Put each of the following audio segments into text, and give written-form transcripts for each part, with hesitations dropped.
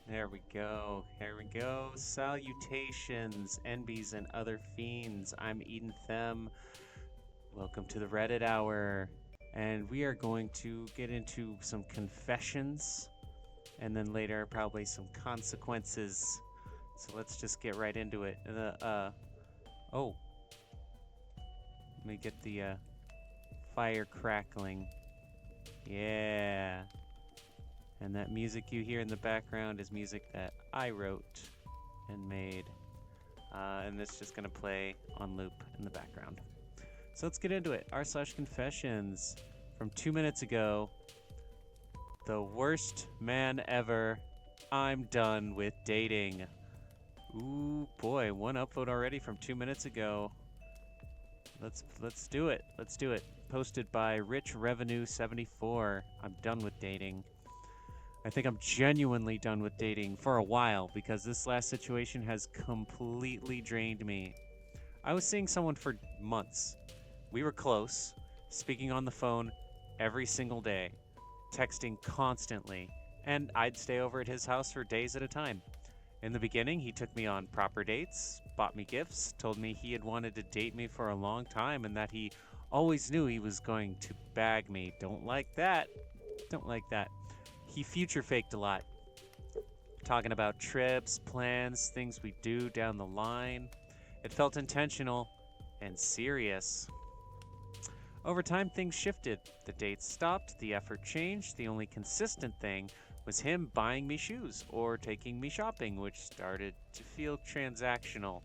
There we go. Here we go. Salutations, NBs and other fiends. I'm Eden Them. Welcome to the Reddit Hour. And we are going to get into some confessions and then later probably some consequences. So let's just get right into it. Oh, let me get the fire crackling. Yeah. And that music you hear in the background is music that I wrote and made. And it's just going to play on loop in the background. So let's get into it. r/confessions from 2 minutes ago. The worst man ever. I'm done with dating. Ooh boy, one upvote already from 2 minutes ago. Let's do it. Let's do it. Posted by Rich Revenue 74. I'm done with dating. I think I'm genuinely done with dating for a while because this last situation has completely drained me. I was seeing someone for months. We were close, speaking on the phone every single day, texting constantly, and I'd stay over at his house for days at a time. In the beginning, he took me on proper dates, bought me gifts, told me he had wanted to date me for a long time and that he always knew he was going to bag me. Don't like that. Don't like that. He future faked a lot, talking about trips, plans, things we do down the line. It felt intentional and serious. Over time, things shifted. The dates stopped, the effort changed. The only consistent thing was him buying me shoes or taking me shopping, which started to feel transactional.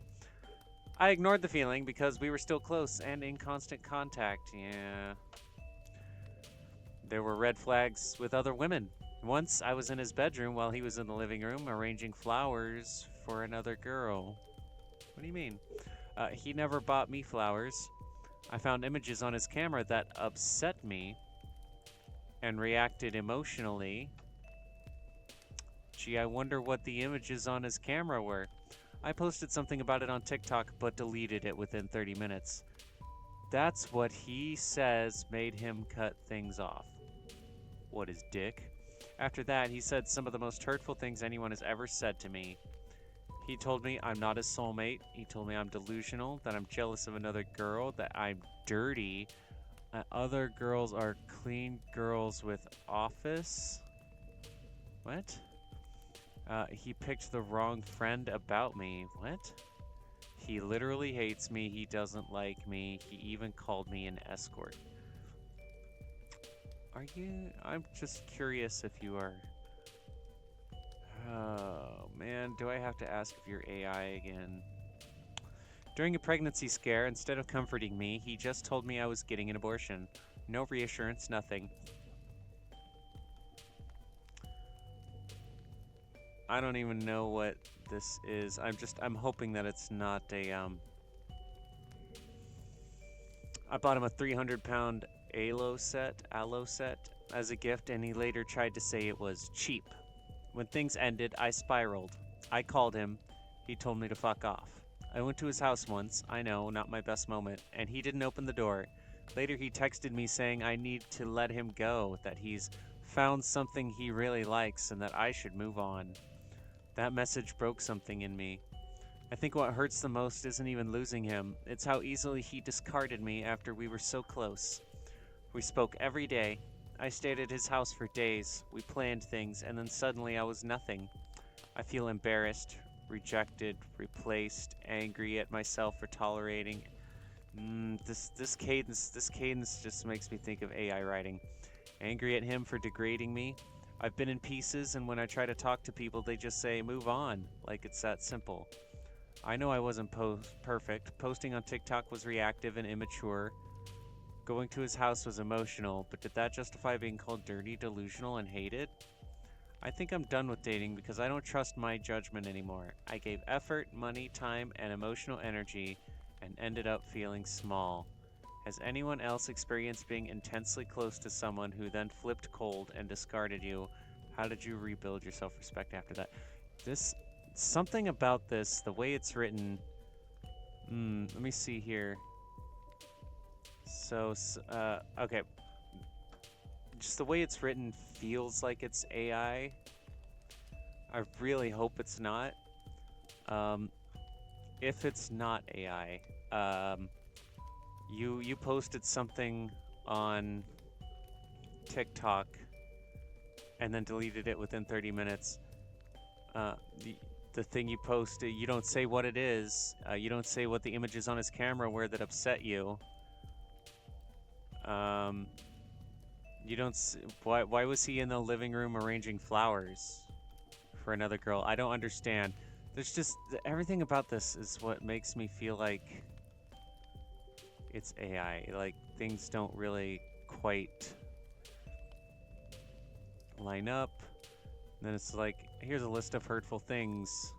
I ignored the feeling because we were still close and in constant contact. Yeah. There were red flags with other women. Once I was in his bedroom while he was in the living room arranging flowers for another girl. What do you mean? He never bought me flowers. I found images on his camera that upset me and reacted emotionally. Gee, I wonder what the images on his camera were. I posted something about it on TikTok but deleted it within 30 minutes. That's what he says made him cut things off. What is dick? After that, he said some of the most hurtful things anyone has ever said to me. He told me I'm not his soulmate. He told me I'm delusional, that I'm jealous of another girl, that I'm dirty. Other girls are clean girls with office. What? He picked the wrong friend about me. What? He literally hates me. He doesn't like me. He even called me an escort. Are you? I'm just curious if you are. Oh man, do I have to ask if you're AI again? During a pregnancy scare, instead of comforting me, he just told me I was getting an abortion. No reassurance, nothing. I don't even know what this is. I'm hoping that it's not a I bought him a 300-pound aloe set as a gift, and he later tried to say it was cheap. When things ended, I spiraled. I called him. He told me to fuck off. I went to his house once, I know, not my best moment, and he didn't open the door. Later, he texted me saying I need to let him go, that he's found something he really likes, and that I should move on. That message broke something in me. I think what hurts the most isn't even losing him, it's how easily he discarded me after we were so close. We spoke every day. I stayed at his house for days. We planned things, and then suddenly I was nothing. I feel embarrassed, rejected, replaced, angry at myself for tolerating. This cadence just makes me think of AI writing. Angry at him for degrading me. I've been in pieces, and when I try to talk to people, they just say, move on, like it's that simple. I know I wasn't perfect. Posting on TikTok was reactive and immature. Going to his house was emotional, but did that justify being called dirty, delusional, and hated? I think I'm done with dating because I don't trust my judgment anymore. I gave effort, money, time, and emotional energy and ended up feeling small. Has anyone else experienced being intensely close to someone who then flipped cold and discarded you? How did you rebuild your self respect after that? This. Something about this, the way it's written. Let me see here. So, okay. Just the way it's written feels like it's AI. I really hope it's not. Um, if it's not AI, you posted something on TikTok and then deleted it within 30 minutes. Uh, the the thing you posted, you don't say what it is. You don't say what the images on his camera were that upset you. Um, you don't. Why was he in the living room arranging flowers for another girl? I don't understand. There's just everything about this is what makes me feel like it's AI. Like things don't really quite line up. And then it's like, here's a list of hurtful things.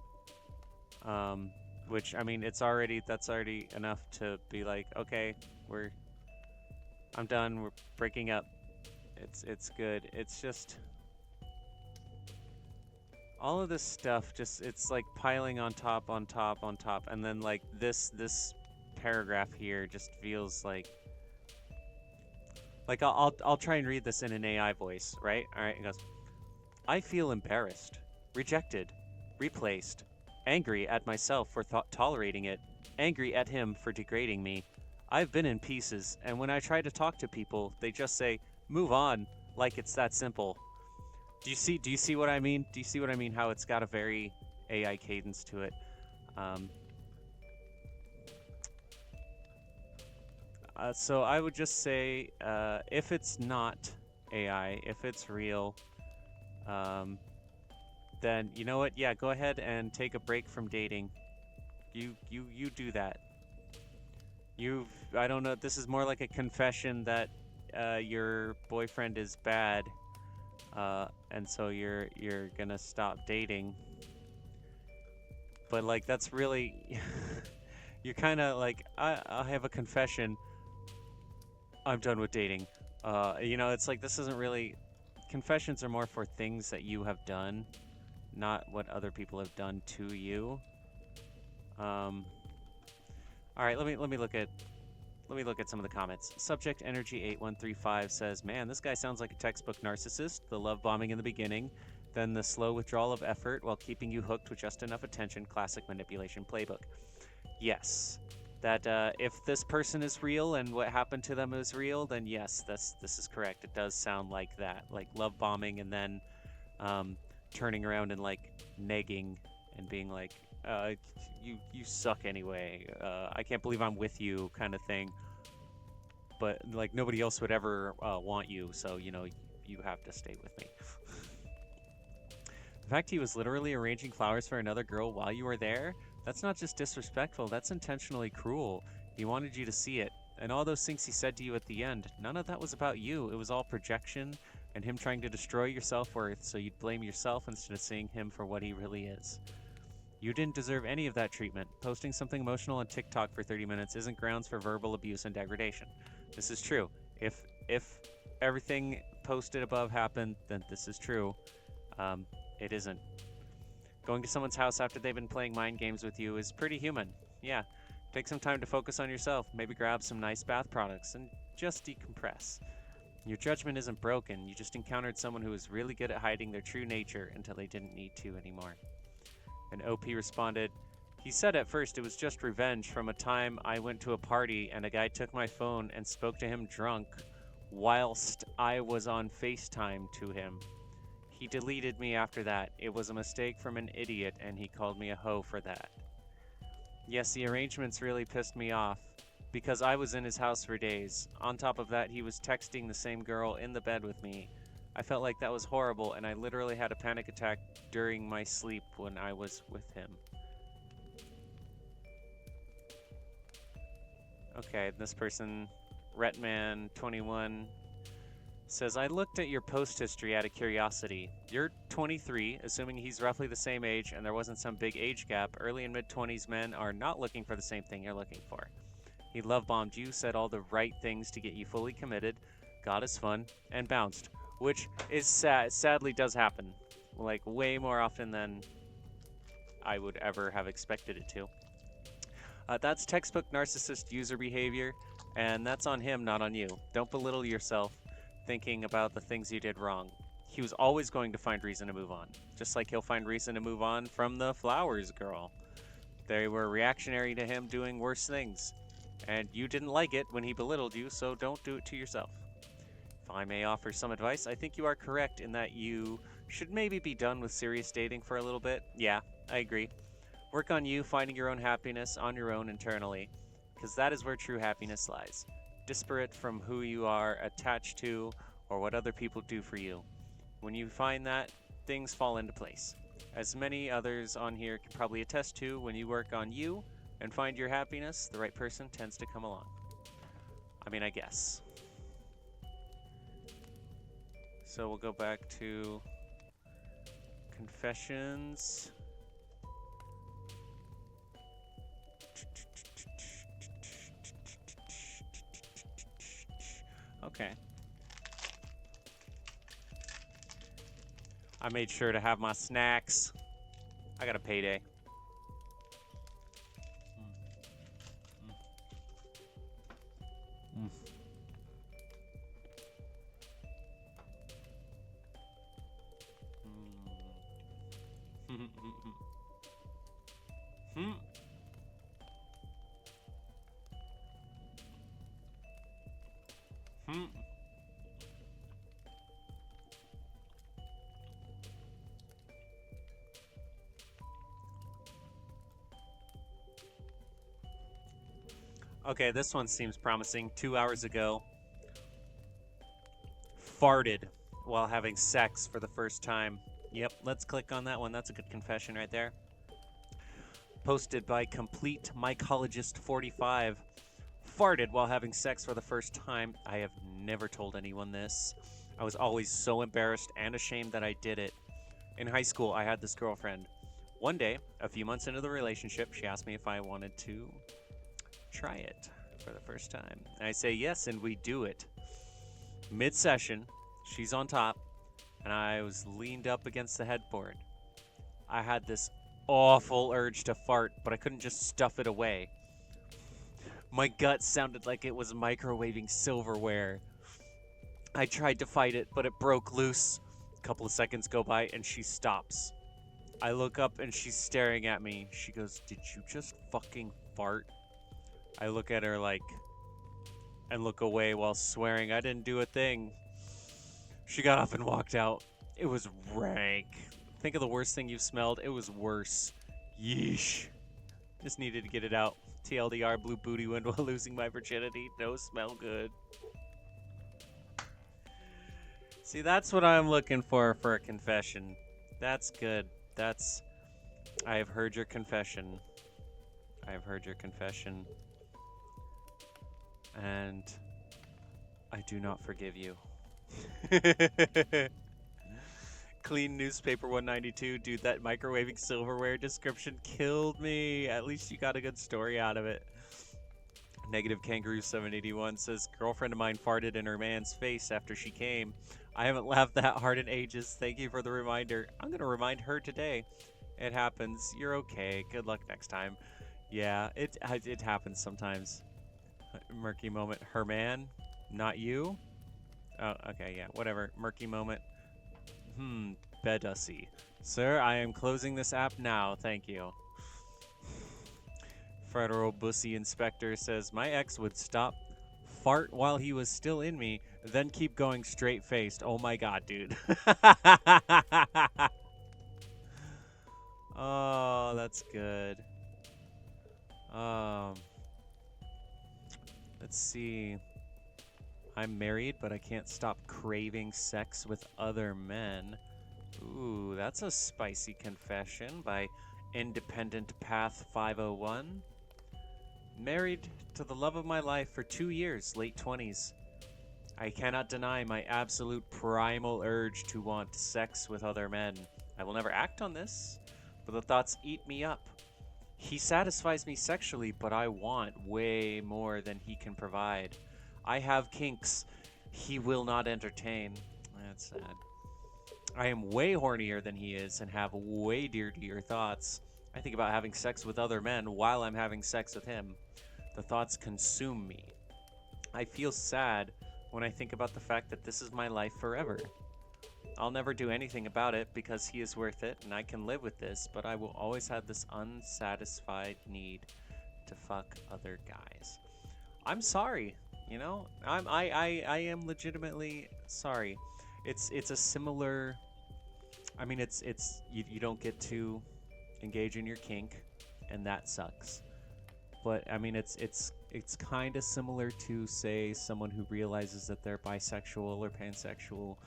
Which I mean, that's already enough to be like, okay, I'm done. We're breaking up. It's good. It's just all of this stuff. It's like piling on top, on top, on top, and then like this paragraph here just feels like I'll try and read this in an AI voice, right? All right, it goes. I feel embarrassed, rejected, replaced, angry at myself for tolerating it, angry at him for degrading me. I've been in pieces, and when I try to talk to people, they just say, "Move on," like it's that simple. Do you see what I mean? Do you see what I mean? How it's got a very AI cadence to it. Um, so I would just say, if it's not AI, if it's real, then you know what? Yeah, go ahead and take a break from dating. You do that. I don't know. This is more like a confession that your boyfriend is bad, and so you're gonna stop dating. But like that's really, you're kind of like I have a confession. I'm done with dating. It's like this isn't really. Confessions are more for things that you have done, not what other people have done to you. All right, let me look at some of the comments. Subject Energy 8135 says, "Man, this guy sounds like a textbook narcissist. The love bombing in the beginning, then the slow withdrawal of effort while keeping you hooked with just enough attention. Classic manipulation playbook." Yes, that if this person is real and what happened to them is real, then yes, this is correct. It does sound like that, like love bombing and then turning around and like negging and being like, you suck anyway. I can't believe I'm with you, kind of thing. But like nobody else would ever want you, so you have to stay with me. The fact he was literally arranging flowers for another girl while you were there, that's not just disrespectful, that's intentionally cruel. He wanted you to see it. And all those things he said to you at the end, none of that was about you. It was all projection and him trying to destroy your self-worth so you'd blame yourself instead of seeing him for what he really is. You didn't deserve any of that treatment. Posting something emotional on TikTok for 30 minutes isn't grounds for verbal abuse and degradation. This is true. If everything posted above happened, then this is true. It isn't. Going to someone's house after they've been playing mind games with you is pretty human. Yeah. Take some time to focus on yourself. Maybe grab some nice bath products and just decompress. Your judgment isn't broken. You just encountered someone who was really good at hiding their true nature until they didn't need to anymore. And OP responded, "He said at first it was just revenge from a time I went to a party and a guy took my phone and spoke to him drunk whilst I was on FaceTime to him. He deleted me after that. It was a mistake from an idiot and he called me a hoe for that. Yes, the arrangements really pissed me off because I was in his house for days. On top of that, he was texting the same girl in the bed with me. I felt like that was horrible and I literally had a panic attack during my sleep when I was with him." Okay, this person, Retman21, says, "I looked at your post history out of curiosity. You're 23, assuming he's roughly the same age and there wasn't some big age gap. Early and mid-20s men are not looking for the same thing you're looking for. He love-bombed you, said all the right things to get you fully committed, got his fun, and bounced." Which is sadly does happen. Like, way more often than I would ever have expected it to. That's textbook narcissist user behavior, and that's on him, not on you. Don't belittle yourself thinking about the things you did wrong. he was always going to find reason to move on. Just like he'll find reason to move on from the flowers girl. They were reactionary to him doing worse things. And you didn't like it when he belittled you, so don't do it to yourself. If I may offer some advice, I think you are correct in that you should maybe be done with serious dating for a little bit. Yeah, I agree. Work on you finding your own happiness on your own internally, because that is where true happiness lies. Disparate from who you are attached to or what other people do for you. When you find that, things fall into place. As many others on here can probably attest to, when you work on you and find your happiness, the right person tends to come along. I mean, I guess. So we'll go back to confessions. Okay. I made sure to have my snacks. I got a payday. Okay, this one seems promising. 2 hours ago, farted while having sex for the first time. Yep, let's click on that one. That's a good confession right there. Posted by Complete Mycologist 45. Farted while having sex for the first time. I have never told anyone this. I was always so embarrassed and ashamed that I did it. In high school, I had this girlfriend. One day, a few months into the relationship, she asked me if I wanted to try it for the first time. And I say yes, and we do it. Mid-session, she's on top, and I was leaned up against the headboard. I had this awful urge to fart, but I couldn't just stuff it away. My gut sounded like it was microwaving silverware. I tried to fight it, but it broke loose. A couple of seconds go by, and she stops. I look up, and she's staring at me. She goes, "Did you just fucking fart?" I look at her like, and look away while swearing I didn't do a thing. She got up and walked out. It was rank. Think of the worst thing you've smelled. It was worse. Yeesh. Just needed to get it out. TLDR, blue booty wind while losing my virginity. No smell good. See, that's what I'm looking for a confession. That's good. I have heard your confession. I have heard your confession. And I do not forgive you. Clean newspaper 192. Dude, that microwaving silverware description killed me. At least you got a good story out of it. Negative Kangaroo 781 says, girlfriend of mine farted in her man's face after she came. I haven't laughed that hard in ages. Thank you for the reminder. I'm going to remind her today. It happens. You're okay. Good luck next time. Yeah, it happens sometimes. Murky moment. Her man, not you? Oh, okay, yeah, whatever. Murky moment. Bedussy. Sir, I am closing this app now. Thank you. Federal Bussy Inspector says, my ex would stop, fart while he was still in me, then keep going straight-faced. Oh my god, dude. Oh, that's good. Let's see. I'm married, but I can't stop craving sex with other men. Ooh, that's a spicy confession by Independent Path 501. Married to the love of my life for 2 years, late 20s. I cannot deny my absolute primal urge to want sex with other men. I will never act on this, but the thoughts eat me up. He satisfies me sexually, but I want way more than he can provide. I have kinks he will not entertain. That's sad. I am way hornier than he is and have way dirtier thoughts. I think about having sex with other men while I'm having sex with him. The thoughts consume me. I feel sad when I think about the fact that this is my life forever. I'll never do anything about it because he is worth it and I can live with this, but I will always have this unsatisfied need to fuck other guys. I'm sorry, you know? I am legitimately sorry. It's a similar, I mean it's you don't get to engage in your kink and that sucks. But I mean it's kind of similar to, say, someone who realizes that they're bisexual or pansexual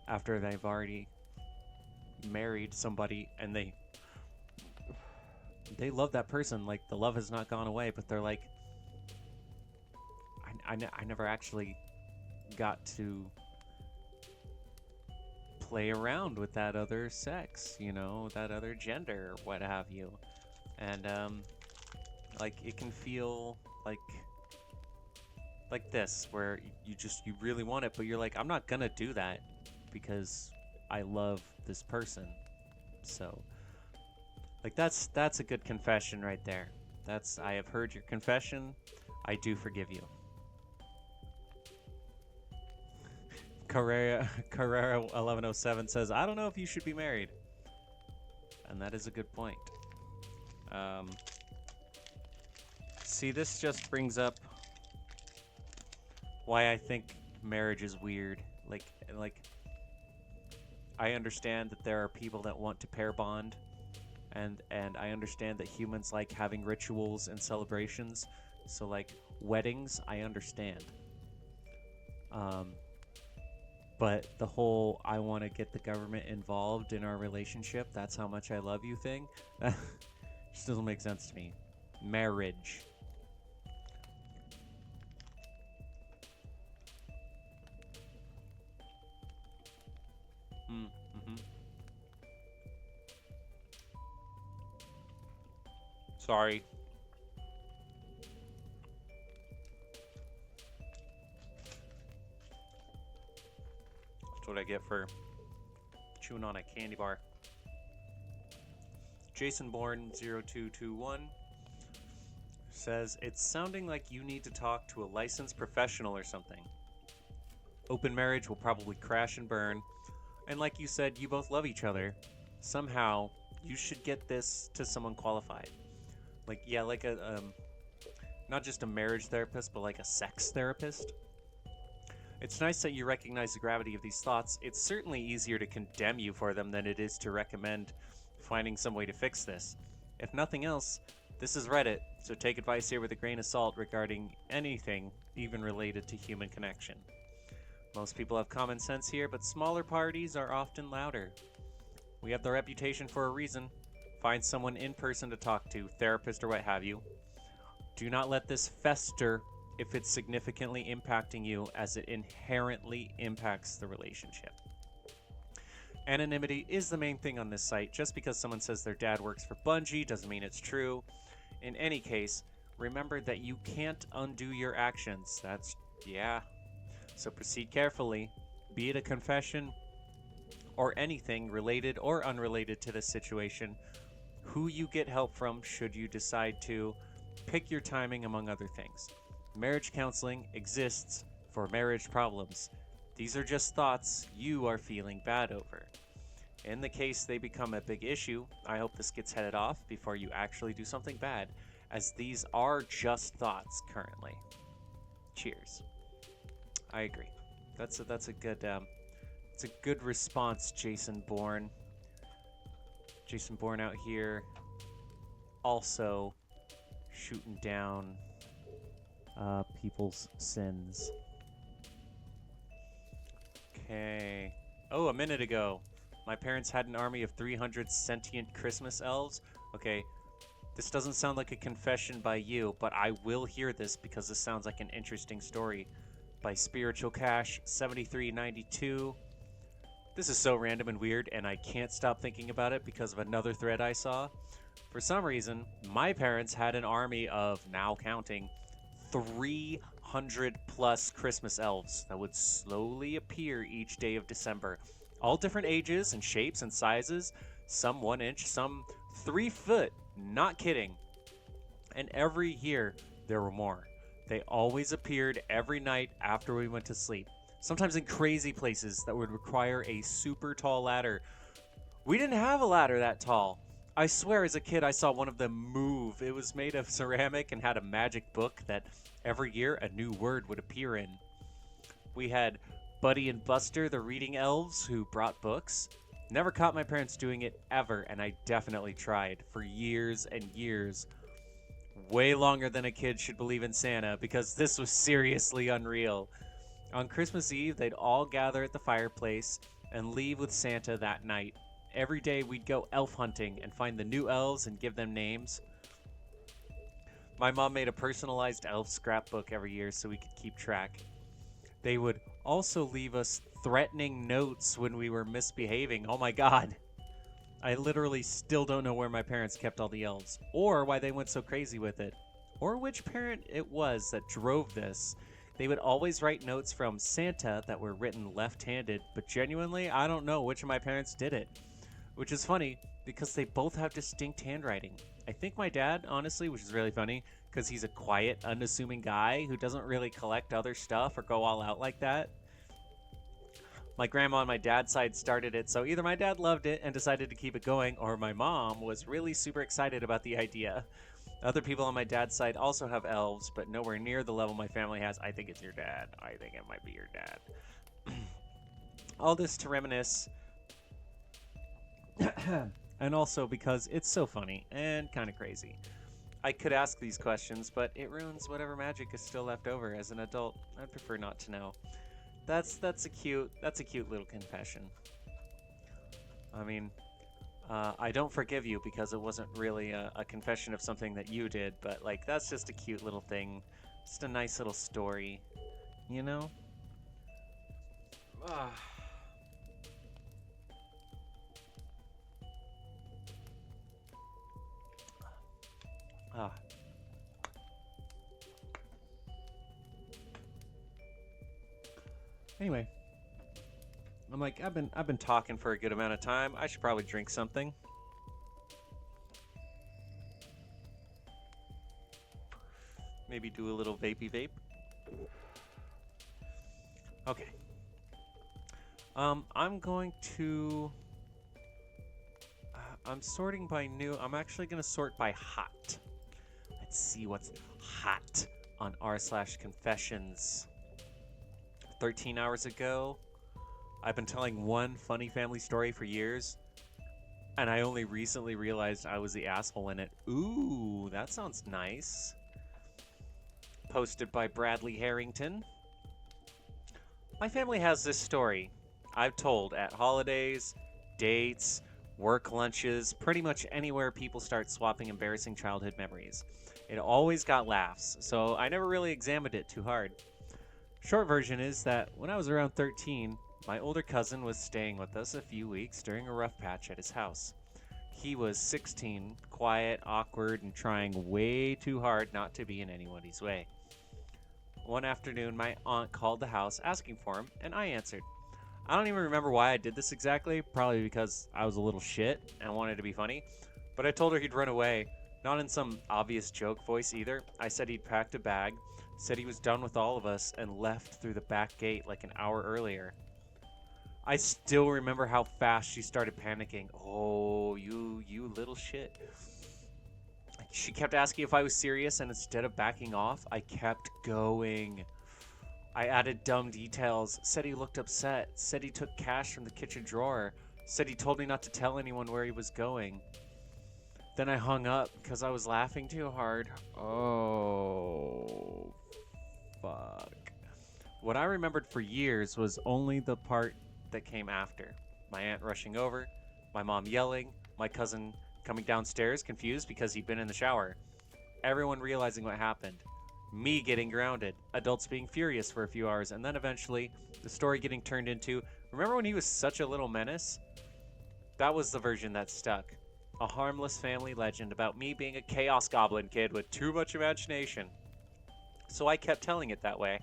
after they've already married somebody and they love that person, like the love has not gone away, but they're like, I never actually got to play around with that other sex, you know, that other gender, or what have you. And like it can feel like this, where you really want it, but you're like, I'm not gonna do that because I love this person. So like that's a good confession right there. That's, I have heard your confession. I do forgive you. Carrera 1107 says, I don't know if you should be married. And that is a good point. See, this just brings up why I think marriage is weird. Like I understand that there are people that want to pair bond, and I understand that humans like having rituals and celebrations. So like weddings, I understand. But the whole I want to get the government involved in our relationship, that's how much I love you thing, just doesn't make sense to me. Marriage. Mm-hmm. Sorry. That's what I get for chewing on a candy bar. Jason Bourne 0221 says, it's sounding like you need to talk to a licensed professional or something. Open marriage will probably crash and burn. And like you said, you both love each other. Somehow, you should get this to someone qualified. Like, yeah, like a, not just a marriage therapist, but like a sex therapist. It's nice that you recognize the gravity of these thoughts. It's certainly easier to condemn you for them than it is to recommend finding some way to fix this. If nothing else, this is Reddit, so take advice here with a grain of salt regarding anything even related to human connection. Most people have common sense here, but smaller parties are often louder. We have the reputation for a reason. Find someone in person to talk to, therapist or what have you. Do not let this fester if it's significantly impacting you, as it inherently impacts the relationship. Anonymity is the main thing on this site. Just because someone says their dad works for Bungie doesn't mean it's true. In any case, remember that you can't undo your actions. Yeah. So proceed carefully, be it a confession or anything related or unrelated to this situation. Who you get help from should you decide to. Pick your timing, among other things. Marriage counseling exists for marriage problems. These are just thoughts you are feeling bad over. In the case they become a big issue, I hope this gets headed off before you actually do something bad, as these are just thoughts currently. Cheers. I agree. That's a good it's a good response, Jason Bourne. Jason Bourne out here also shooting down people's sins. Okay. Oh, a minute ago, my parents had an army of 300 sentient Christmas elves. Okay, this doesn't sound like a confession by you, but I will hear this because this sounds like an interesting story. By Spiritual Cash 7392. This is so random and weird, and I can't stop thinking about it because of another thread I saw. For some reason, my parents had an army of, now counting, 300 plus Christmas elves that would slowly appear each day of December. All different ages and shapes and sizes, some 1 inch, some 3 foot, not kidding. And every year, there were more. They always appeared every night after we went to sleep. sometimes in crazy places that would require a super tall ladder. We didn't have a ladder that tall. I swear as a kid I saw one of them move. It was made of ceramic and had a magic book that every year a new word would appear in. We had Buddy and Buster, the reading elves, who brought books. Never caught my parents doing it ever, and I definitely tried for years and years. Way longer than a kid should believe in Santa, because this was seriously unreal. On Christmas Eve, they'd all gather at the fireplace and leave with Santa that night. Every day we'd go elf hunting and find the new elves and give them names. My mom made a personalized elf scrapbook every year so we could keep track. They would also leave us threatening notes when we were misbehaving. Oh my god. I literally still don't know where my parents kept all the elves, or why they went so crazy with it, or which parent it was that drove this. They would always write notes from Santa that were written left-handed, but genuinely, I don't know which of my parents did it. Which is funny, because they both have distinct handwriting. I think my dad, honestly, which is really funny, because he's a quiet, unassuming guy who doesn't really collect other stuff or go all out like that. My grandma on my dad's side started it, so either my dad loved it and decided to keep it going, or my mom was really super excited about the idea. Other people on my dad's side also have elves, but nowhere near the level my family has. I think it's your dad. I think it might be your dad. All this to reminisce, and also because it's so funny and kind of crazy. I could ask these questions, but it ruins whatever magic is still left over. As an adult, I'd prefer not to know. That's a cute little confession. I mean, I don't forgive you because it wasn't really a confession of something that you did, but like that's just a cute little thing, just a nice little story, you know? Ah. Ah. Anyway, I'm like, I've been talking for a good amount of time. I should probably drink something. Maybe do a little vapey vape. Okay. I'm going to. I'm sorting by new. I'm actually going to sort by hot. Let's see what's hot on r/confessions. 13 hours ago, I've been telling one funny family story for years, and I only recently realized I was the asshole in it. Ooh, that sounds nice. Posted by Bradley Harrington. My family has this story I've told at holidays, dates, work lunches, pretty much anywhere people start swapping embarrassing childhood memories. It always got laughs, so I never really examined it too hard. Short version is that when I was around 13, my older cousin was staying with us a few weeks during a rough patch at his house. He was 16, quiet, awkward, and trying way too hard not to be in anybody's way. One afternoon, my aunt called the house asking for him, and I answered. I don't even remember why I did this exactly, probably because I was a little shit and wanted to be funny, but I told her he'd run away, not in some obvious joke voice either. I said he'd packed a bag, said he was done with all of us, and left through the back gate like an hour earlier. I still remember how fast she started panicking. Oh, you little shit. She kept asking if I was serious, and instead of backing off, I kept going. I added dumb details, said he looked upset, said he took cash from the kitchen drawer, said he told me not to tell anyone where he was going. Then I hung up because I was laughing too hard. Oh, fuck. What I remembered for years was only the part that came after. My aunt rushing over, my mom yelling, my cousin coming downstairs confused because he'd been in the shower. Everyone realizing what happened. Me getting grounded, adults being furious for a few hours, and then eventually the story getting turned into, remember when he was such a little menace? That was the version that stuck. A harmless family legend about me being a chaos goblin kid with too much imagination. So I kept telling it that way.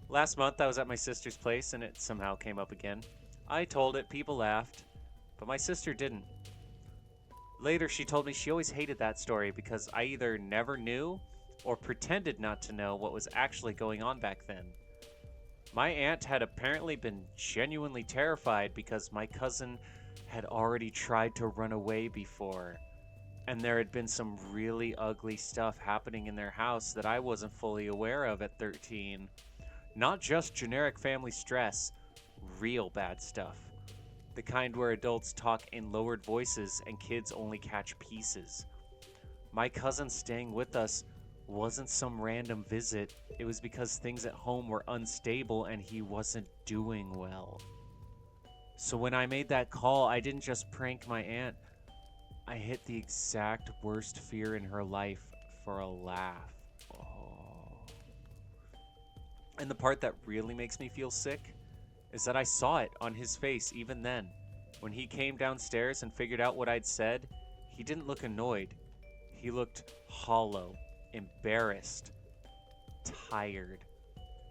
Last month I was at my sister's place and it somehow came up again. I told it, people laughed, but my sister didn't. Later she told me she always hated that story because I either never knew or pretended not to know what was actually going on back then. My aunt had apparently been genuinely terrified because my cousin had already tried to run away before, and there had been some really ugly stuff happening in their house that I wasn't fully aware of at 13. Not just generic family stress, real bad stuff. The kind where adults talk in lowered voices and kids only catch pieces. My cousin staying with us wasn't some random visit, it was because things at home were unstable and he wasn't doing well. So when I made that call, I didn't just prank my aunt, I hit the exact worst fear in her life for a laugh. Oh. And the part that really makes me feel sick is that I saw it on his face even then. When he came downstairs and figured out what I'd said, he didn't look annoyed. He looked hollow, embarrassed, tired.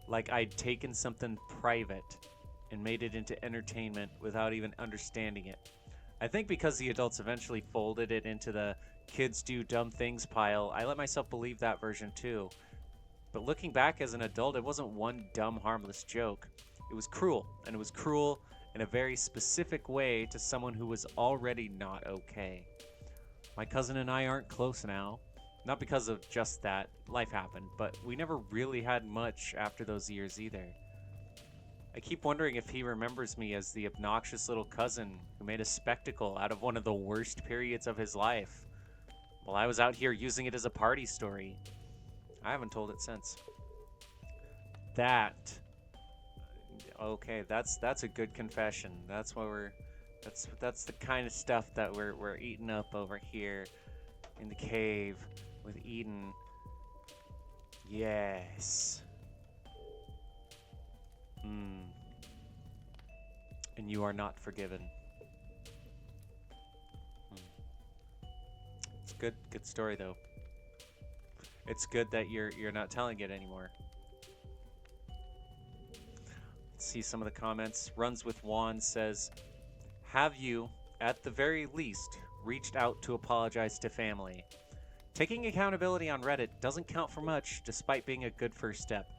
Like I'd taken something private and made it into entertainment without even understanding it. I think because the adults eventually folded it into the kids do dumb things pile, I let myself believe that version too. But looking back as an adult, it wasn't one dumb, harmless joke. It was cruel, and it was cruel in a very specific way to someone who was already not okay. My cousin and I aren't close now. Not because of just that, life happened, but we never really had much after those years either. I keep wondering if he remembers me as the obnoxious little cousin who made a spectacle out of one of the worst periods of his life, while I was out here using it as a party story. I haven't told it since. Okay, that's a good confession. That's the kind of stuff that we're eating up over here in the cave with Eden. Yes. And you are not forgiven. It's good story though. It's good that you're not telling it anymore. Let's see some of the comments. Runs with Juan says, "Have you, at the very least, reached out to apologize to family? Taking accountability on Reddit doesn't count for much, despite being a good first step.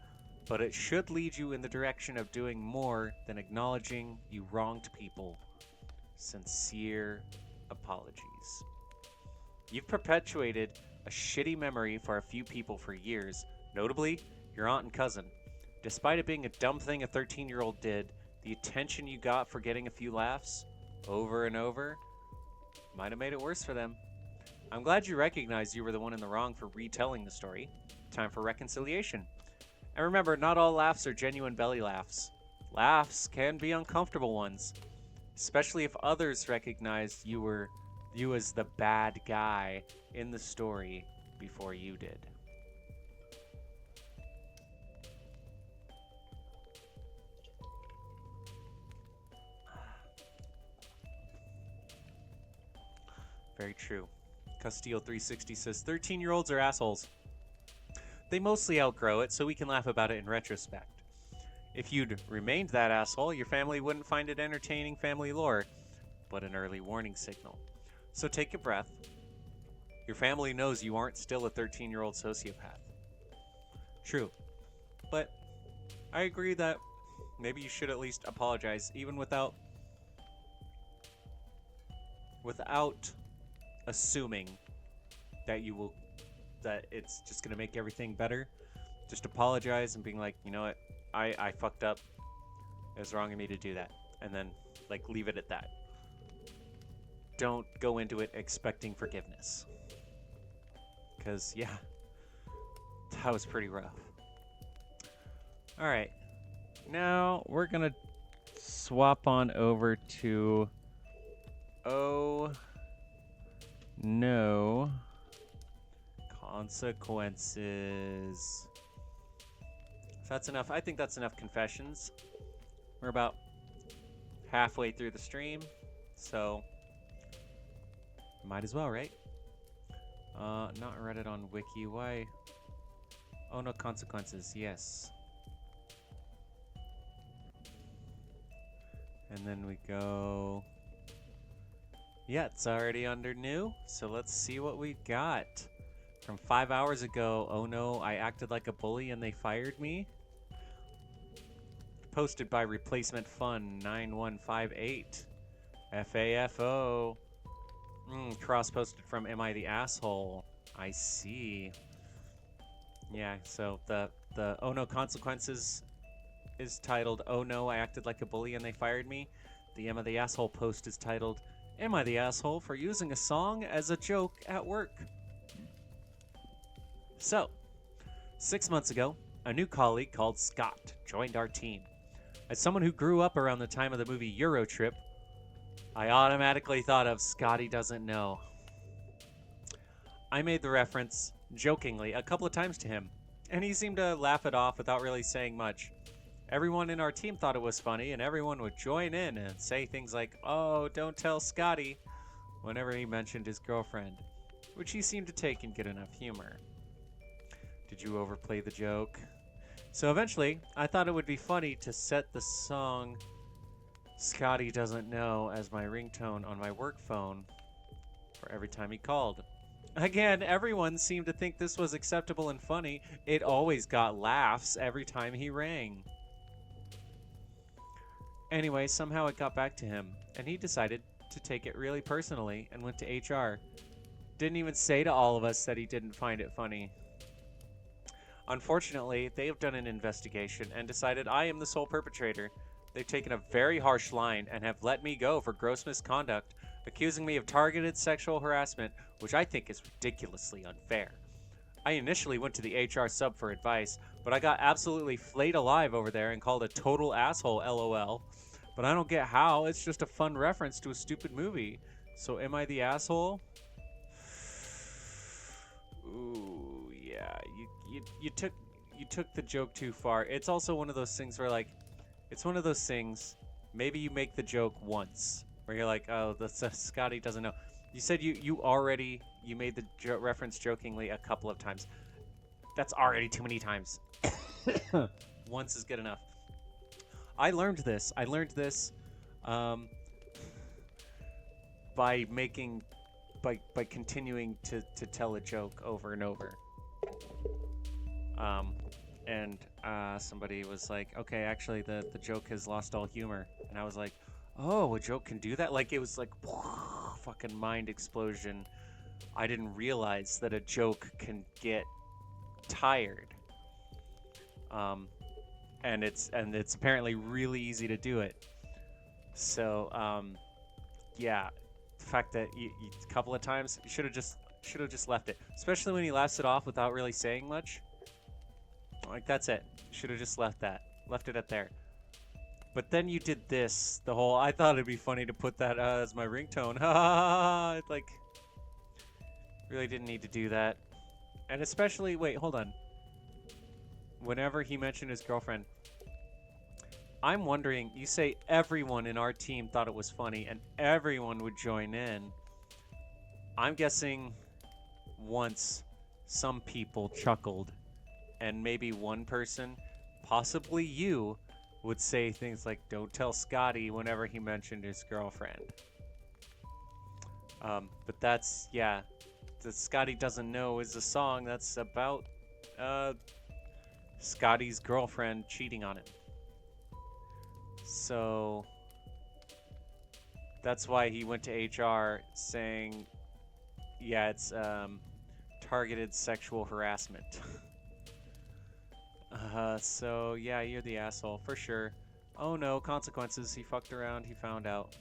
But it should lead you in the direction of doing more than acknowledging you wronged people. Sincere apologies." You've perpetuated a shitty memory for a few people for years, notably your aunt and cousin. Despite it being a dumb thing a 13-year-old did, the attention you got for getting a few laughs over and over might have made it worse for them. I'm glad you recognized you were the one in the wrong for retelling the story. Time for reconciliation. And remember, not all laughs are genuine belly laughs. Laughs can be uncomfortable ones, especially if others recognized you as the bad guy in the story before you did. Very true. Castile360 says 13-year-olds are assholes. They mostly outgrow it, so we can laugh about it in retrospect. If you'd remained that asshole, your family wouldn't find it entertaining family lore, but an early warning signal. So take a breath. Your family knows you aren't still a 13-year-old sociopath. True. But I agree that maybe you should at least apologize, even without assuming that that it's just gonna make everything better. Just apologize and being like, you know what, I fucked up. It was wrong of me to do that. And then leave it at that. Don't go into it expecting forgiveness. Because yeah, that was pretty rough. Alright. Now we're gonna swap on over to Oh No Consequences. So that's enough. I think that's enough confessions. We're about halfway through the stream, so might as well, right? Not Reddit on Wiki. Why? Oh No Consequences. Yes. And then we go. Yeah, it's already under new, so let's see what we got. From 5 hours ago, oh no, I acted like a bully and they fired me. posted by Replacement Fun 9158. FAFO. Cross posted from Am I the Asshole? I see. Yeah, so the Oh No Consequences is titled Oh No, I Acted Like a Bully and They Fired Me. The Am I the Asshole post is titled Am I the Asshole for Using a Song as a Joke at Work? So, 6 months ago, a new colleague called Scott joined our team. As someone who grew up around the time of the movie Eurotrip, I automatically thought of Scotty Doesn't Know. I made the reference, jokingly, a couple of times to him, and he seemed to laugh it off without really saying much. Everyone in our team thought it was funny, and everyone would join in and say things like, "Oh, don't tell Scotty," whenever he mentioned his girlfriend, which he seemed to take and get enough humor. Did you overplay the joke? So eventually, I thought it would be funny to set the song Scotty Doesn't Know as my ringtone on my work phone for every time he called. Again, everyone seemed to think this was acceptable and funny. It always got laughs every time he rang. Anyway, somehow it got back to him, and he decided to take it really personally and went to HR. Didn't even say to all of us that he didn't find it funny. Unfortunately, they have done an investigation and decided I am the sole perpetrator. They've taken a very harsh line and have let me go for gross misconduct, accusing me of targeted sexual harassment, which I think is ridiculously unfair. I initially went to the HR sub for advice, but I got absolutely flayed alive over there and called a total asshole, LOL. But I don't get how, it's just a fun reference to a stupid movie. So am I the asshole? Ooh, yeah, you took the joke too far. It's also one of those things where, like, it's one of those things, maybe you make the joke once, where you're like, oh, Scotty doesn't know. You said you made the reference jokingly a couple of times. That's already too many times. Once is good enough. I learned this by continuing to tell a joke over and over. And somebody was like, okay, actually the joke has lost all humor. And I was like, oh, a joke can do that? Like, it was like, fucking mind explosion. I didn't realize that a joke can get tired. And it's apparently really easy to do it. So, yeah, the fact that you a couple of times, you should have just left it. Especially when he laughs it off without really saying much. Like, that's it. Should have just left it at there. But then you did this, the whole, I thought it'd be funny to put that as my ringtone. Like, really didn't need to do that. And especially, wait, hold on. Whenever he mentioned his girlfriend, I'm wondering, you say everyone in our team thought it was funny and everyone would join in. I'm guessing once some people chuckled and maybe one person, possibly you, would say things like, don't tell Scotty whenever he mentioned his girlfriend. But that's, yeah, the Scotty Doesn't Know is a song that's about Scotty's girlfriend cheating on him. So that's why he went to HR saying, yeah, it's targeted sexual harassment. So yeah, you're the asshole for sure. Oh no, consequences. He fucked around. He found out.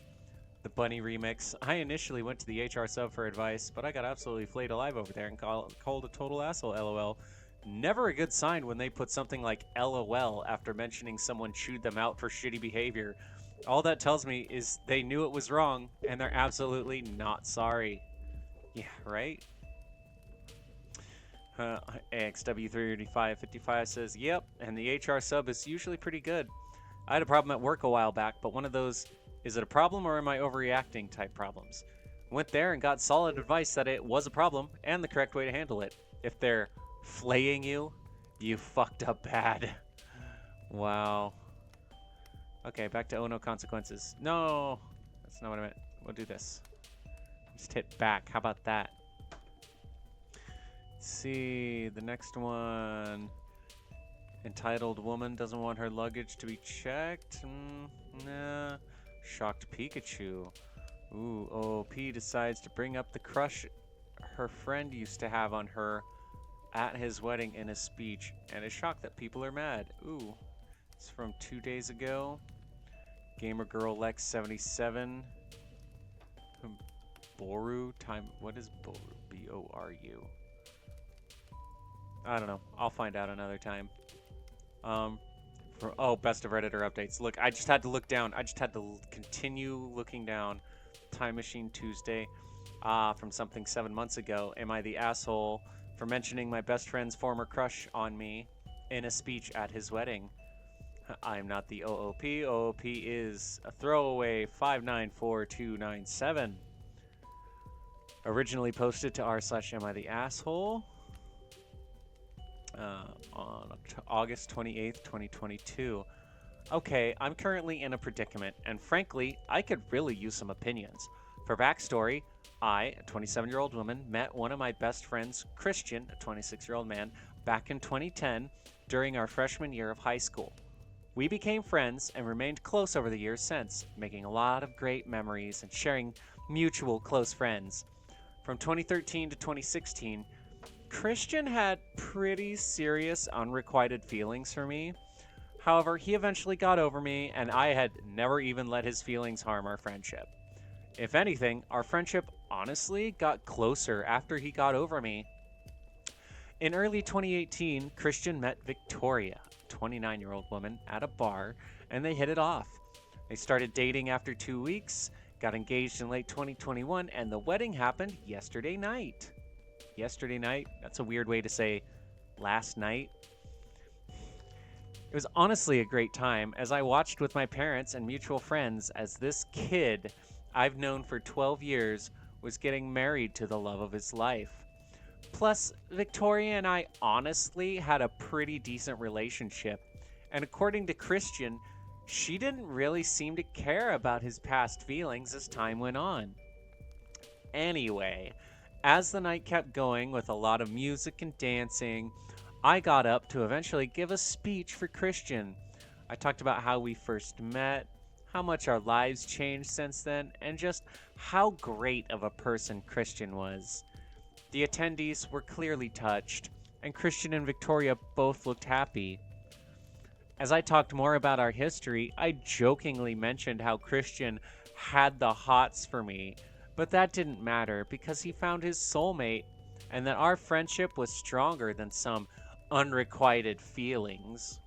The Bunny remix. I initially went to the HR sub for advice, but I got absolutely flayed alive over there and called a total asshole, LOL. Never a good sign when they put something like LOL after mentioning someone chewed them out for shitty behavior. All that tells me is they knew it was wrong and they're absolutely not sorry. Yeah, right? AXW38555 says, yep, and the HR sub is usually pretty good. I had a problem at work a while back, but one of those, is it a problem or am I overreacting type problems. Went there and got solid advice that it was a problem and the correct way to handle it. If they're flaying you, you fucked up bad. Wow. Okay, back to Oh No Consequences. No, that's not what I meant. We'll do this. Just hit back. How about that? Let's see, the next one. Entitled woman doesn't want her luggage to be checked. Nah. Shocked Pikachu. Ooh, OOP decides to bring up the crush her friend used to have on her at his wedding in a speech, and is shocked that people are mad. Ooh, it's from 2 days ago. Gamer Girl Lex 77. Boru time. What is Boru? B-O-R-U. I don't know. I'll find out another time. Best of Redditor updates. Look, I just had to look down. I just had to continue looking down. Time Machine Tuesday. From something 7 months ago. Am I the asshole for mentioning my best friend's former crush on me in a speech at his wedding? I'm not the OOP. OOP is a throwaway 594297. Originally posted to r/am I the asshole on August 28th, 2022. Okay, I'm currently in a predicament, and frankly, I could really use some opinions. For backstory, I, a 27-year-old woman, met one of my best friends, Christian, a 26-year-old man, back in 2010 during our freshman year of high school. We became friends and remained close over the years since, making a lot of great memories and sharing mutual close friends. From 2013 to 2016, Christian had pretty serious unrequited feelings for me. However, he eventually got over me, and I had never even let his feelings harm our friendship. If anything, our friendship honestly got closer after he got over me. In early 2018, Christian met Victoria, a 29-year-old woman, at a bar, and they hit it off. They started dating after 2 weeks, got engaged in late 2021, and the wedding happened yesterday night. Yesterday night? That's a weird way to say last night. It was honestly a great time as I watched with my parents and mutual friends as this kid I've known for 12 years was getting married to the love of his life. Plus, Victoria and I honestly had a pretty decent relationship, and according to Christian, she didn't really seem to care about his past feelings as time went on. Anyway, as the night kept going with a lot of music and dancing, I got up to eventually give a speech for Christian. I talked about how we first met, how much our lives changed since then, and just how great of a person Christian was. The attendees were clearly touched, and Christian and Victoria both looked happy. As I talked more about our history, I jokingly mentioned how Christian had the hots for me, but that didn't matter because he found his soulmate, and that our friendship was stronger than some unrequited feelings.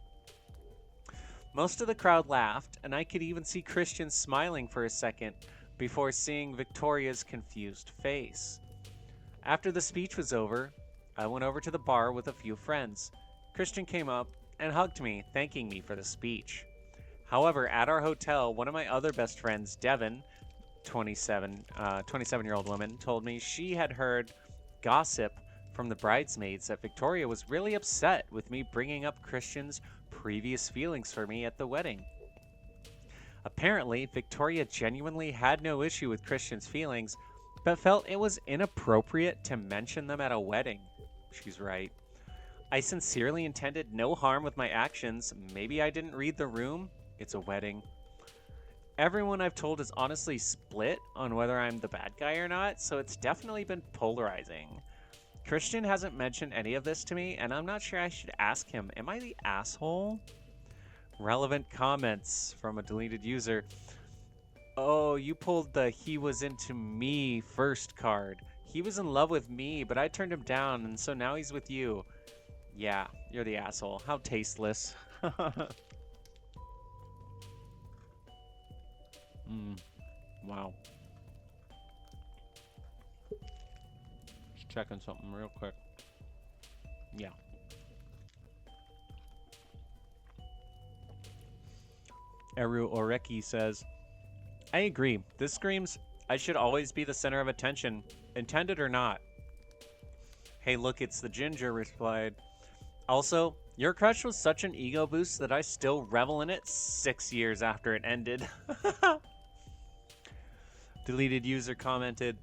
Most of the crowd laughed, and I could even see Christian smiling for a second before seeing Victoria's confused face. After the speech was over, I went over to the bar with a few friends. Christian came up and hugged me, thanking me for the speech. However, at our hotel, one of my other best friends, Devin, 27-year-old woman, told me she had heard gossip from the bridesmaids that Victoria was really upset with me bringing up Christian's previous feelings for me at the wedding. Apparently, Victoria genuinely had no issue with Christian's feelings, but felt it was inappropriate to mention them at a wedding. She's right. I sincerely intended no harm with my actions. Maybe I didn't read the room. It's a wedding. Everyone I've told is honestly split on whether I'm the bad guy or not, so it's definitely been polarizing. Christian hasn't mentioned any of this to me, and I'm not sure I should ask him, am I the asshole? Relevant comments from a deleted user. Oh, you pulled the he was into me first card. He was in love with me, but I turned him down, and so now he's with you. Yeah, you're the asshole. How tasteless. Wow. Just checking something real quick. Yeah. Eru Oreki says, I agree. This screams, I should always be the center of attention, intended or not. Hey, look, it's the ginger, replied. Also, your crush was such an ego boost that I still revel in it 6 years after it ended. Deleted user commented,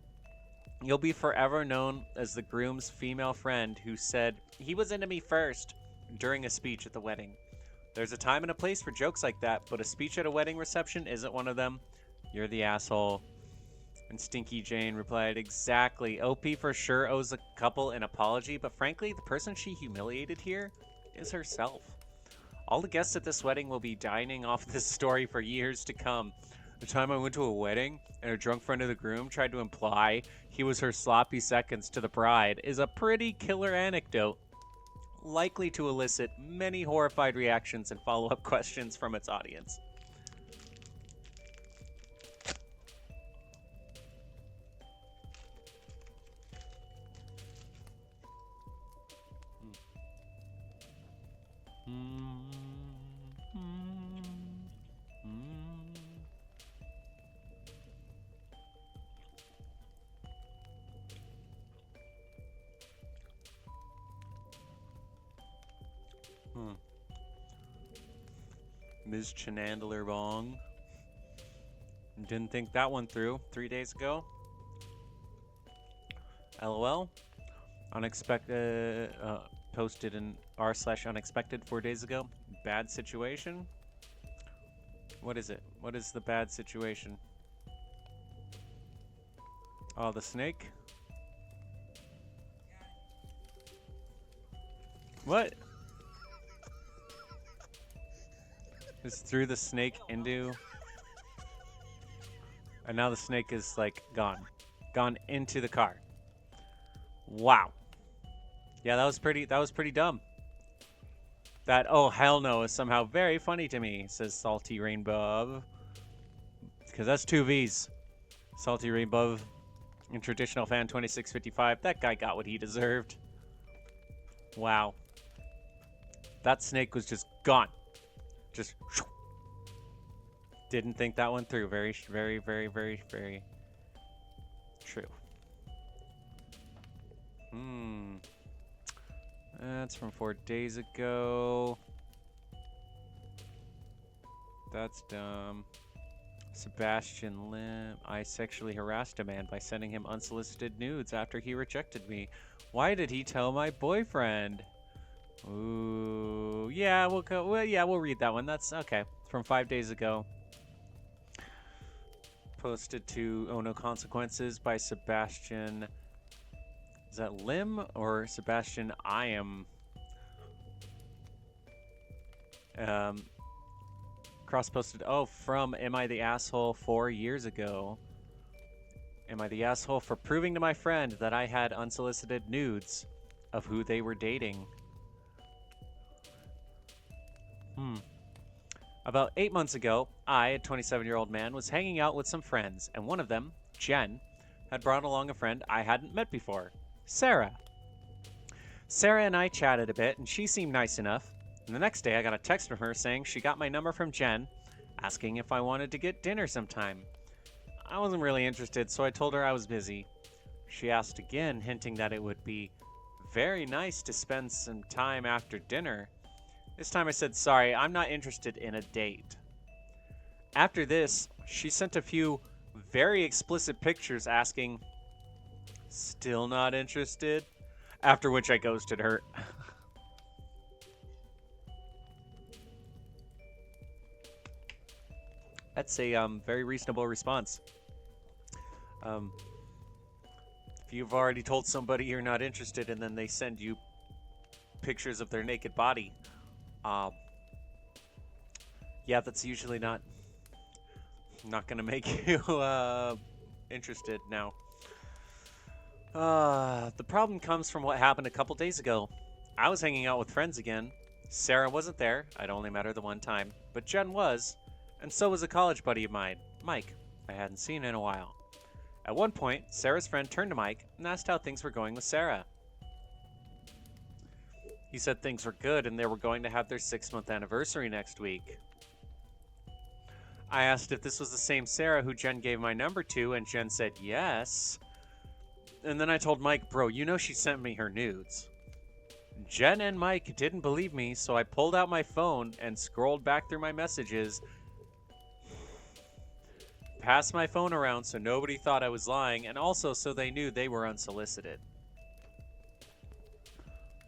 you'll be forever known as the groom's female friend who said, he was into me first. during a speech at the wedding. There's a time and a place for jokes like that, but a speech at a wedding reception isn't one of them. You're the asshole. And Stinky Jane replied, exactly. OP for sure owes the couple an apology, but frankly, the person she humiliated here is herself. All the guests at this wedding will be dining off this story for years to come. The time I went to a wedding and a drunk friend of the groom tried to imply he was her sloppy seconds to the bride is a pretty killer anecdote, likely to elicit many horrified reactions and follow-up questions from its audience. Ms. Chenandler Bong. Didn't think that one through 3 days ago. LOL. Unexpected. Posted in r/unexpected 4 days ago. Bad situation? What is it? What is the bad situation? Oh, the snake? What? Just threw the snake into... And now the snake is, like, gone. Gone into the car. Wow. Yeah, that was pretty dumb. That, oh, hell no, is somehow very funny to me, says Salty Rainbow. Because that's 2 V's. Salty Rainbow and Traditional Fan 2655. That guy got what he deserved. Wow. That snake was just gone. Just didn't think that one through. Very, very, very, very, very true. That's from 4 days ago. That's dumb. Sebastian Lim. I sexually harassed a man by sending him unsolicited nudes after he rejected me. Why did he tell my boyfriend? Ooh, yeah, we'll go. Well, yeah, we'll read that one. That's okay. From 5 days ago. Posted to Oh No Consequences by Sebastian. Is that Lim or Sebastian I am? Cross-posted. Oh, from Am I the Asshole 4 years ago. Am I the asshole for proving to my friend that I had unsolicited nudes of who they were dating? About 8 months ago, I, a 27-year-old man, was hanging out with some friends, and one of them, Jen, had brought along a friend I hadn't met before, Sarah. Sarah and I chatted a bit, and she seemed nice enough. And the next day, I got a text from her saying she got my number from Jen, asking if I wanted to get dinner sometime. I wasn't really interested, so I told her I was busy. She asked again, hinting that it would be very nice to spend some time after dinner. This time I said, sorry, I'm not interested in a date. After this, she sent a few very explicit pictures asking, still not interested? After which I ghosted her. That's a very reasonable response. If you've already told somebody you're not interested and then they send you pictures of their naked body, yeah, that's usually not gonna make you interested now. The problem comes from what happened a couple days ago. I was hanging out with friends again. Sarah wasn't there. I'd only met her the one time, but Jen was, and so was a college buddy of mine, Mike, I hadn't seen in a while. At one point, Sarah's friend turned to Mike and asked how things were going with Sarah. He said things were good and they were going to have their 6-month anniversary next week. I asked if this was the same Sarah who Jen gave my number to, and Jen said yes. And then I told Mike, bro, you know she sent me her nudes. Jen and Mike didn't believe me, so I pulled out my phone and scrolled back through my messages, passed my phone around so nobody thought I was lying, and also so they knew they were unsolicited.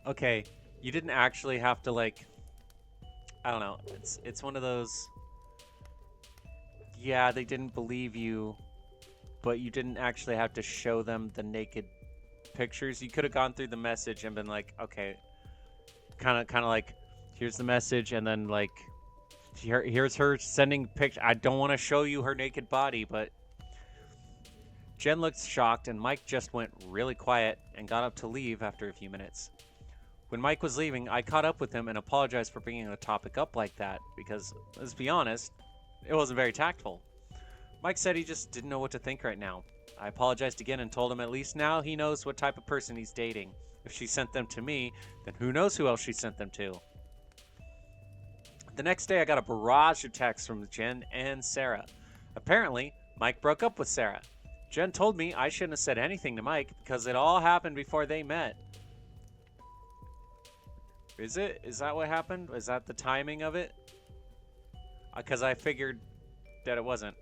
Okay, You didn't actually have to, like, I don't know. It's one of those, yeah, they didn't believe you, but you didn't actually have to show them the naked pictures. You could have gone through the message and been like, okay, kind of like, here's the message, and then like, here's her sending picture. I don't want to show you her naked body, but Jen looked shocked, and Mike just went really quiet and got up to leave after a few minutes. When Mike was leaving, I caught up with him and apologized for bringing the topic up like that, because, let's be honest, it wasn't very tactful. Mike said he just didn't know what to think right now. I apologized again and told him at least now he knows what type of person he's dating. If she sent them to me, then who knows who else she sent them to. The next day, I got a barrage of texts from Jen and Sarah. Apparently, Mike broke up with Sarah. Jen told me I shouldn't have said anything to Mike because it all happened before they met. Is it? Is that what happened? Is that the timing of it? Because I figured that it wasn't.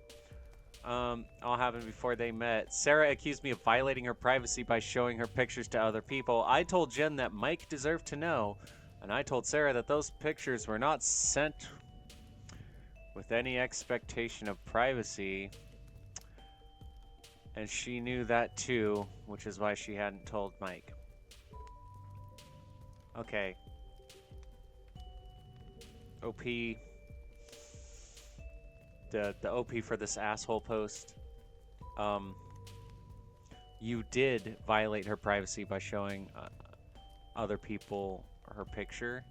All happened before they met. Sarah accused me of violating her privacy by showing her pictures to other people. I told Jen that Mike deserved to know, and I told Sarah that those pictures were not sent with any expectation of privacy. And she knew that too, which is why she hadn't told Mike. Okay. OP. The OP for this asshole post. You did violate her privacy by showing other people her picture,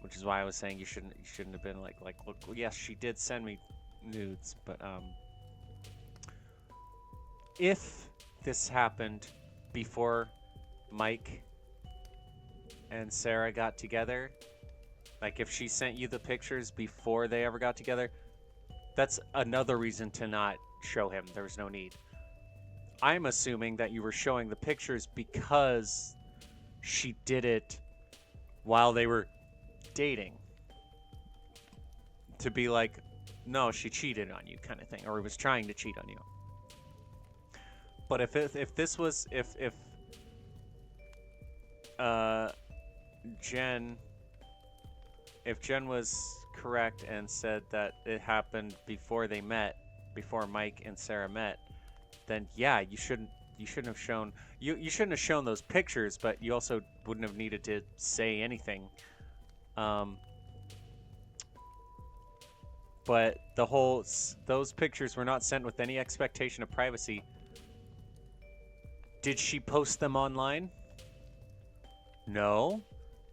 which is why I was saying you shouldn't have been like look, yes, she did send me nudes, but if this happened before Mike and Sarah got together, like if she sent you the pictures before they ever got together, that's another reason to not show him. There was no need. I'm assuming that you were showing the pictures because she did it while they were dating. To be like, no, she cheated on you kind of thing, or was trying to cheat on you. But if this was, if Jen was correct and said that it happened before they met, before Mike and Sarah met, then yeah, you shouldn't have shown, you shouldn't have shown those pictures, but you also wouldn't have needed to say anything. But those pictures were not sent with any expectation of privacy. Did she post them online? No.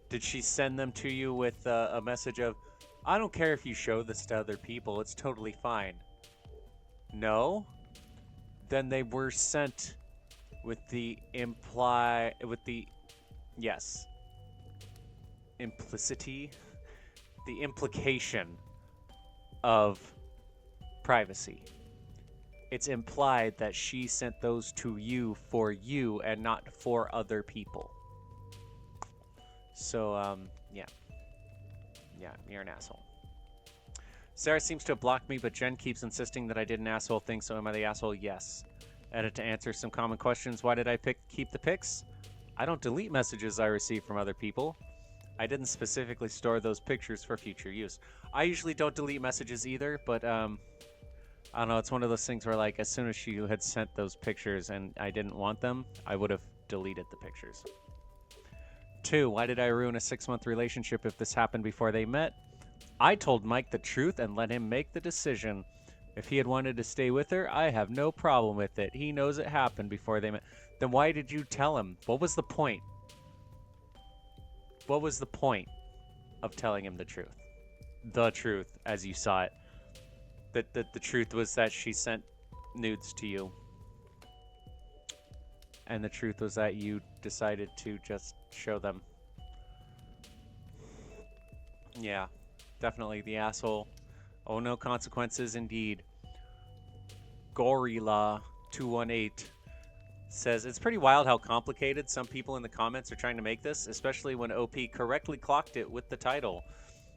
Did she send them to you with a message of, I don't care if you show this to other people, it's totally fine? No. Then they were sent with the yes, implicity, the implication of privacy. It's implied that she sent those to you for you and not for other people. So, yeah. Yeah, you're an asshole. Sarah seems to have blocked me, but Jen keeps insisting that I did an asshole thing, so am I the asshole? Yes. Edit to answer some common questions. Why did I keep the pics? I don't delete messages I receive from other people. I didn't specifically store those pictures for future use. I usually don't delete messages either, but I don't know, it's one of those things where like as soon as she had sent those pictures and I didn't want them, I would have deleted the pictures. 2, why did I ruin a 6-month relationship if this happened before they met? I told Mike the truth and let him make the decision. If he had wanted to stay with her, I have no problem with it. He knows it happened before they met. Then why did you tell him? What was the point? What was the point of telling him the truth? The truth, as you saw it. That the truth was that she sent nudes to you. And the truth was that you decided to just show them. Yeah, definitely the asshole. Oh, no consequences indeed. Gorilla 218 says, it's pretty wild how complicated some people in the comments are trying to make this, especially when OP correctly clocked it with the title.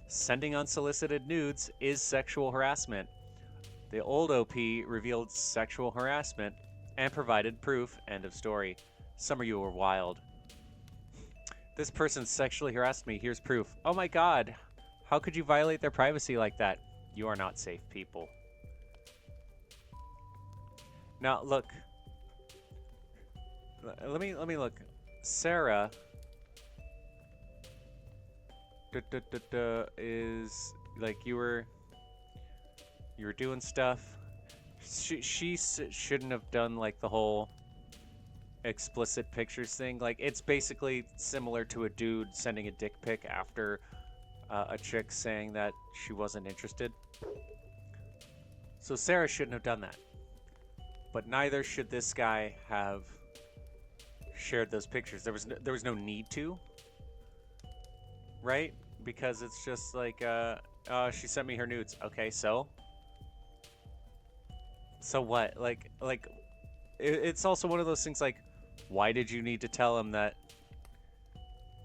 Sending unsolicited nudes is sexual harassment. The old OP revealed sexual harassment and provided proof. End of story. Some of you were wild. This person sexually harassed me. Here's proof. Oh my god. How could you violate their privacy like that? You are not safe, people. Now, look. Let me look. Sarah is like you were doing stuff. She shouldn't have done like the whole explicit pictures thing. Like it's basically similar to a dude sending a dick pic after a chick saying that she wasn't interested. So Sarah shouldn't have done that. But neither should this guy have shared those pictures. There was no need to, right? Because it's just like she sent me her nudes. Okay, so what? Like it's also one of those things like, why did you need to tell him that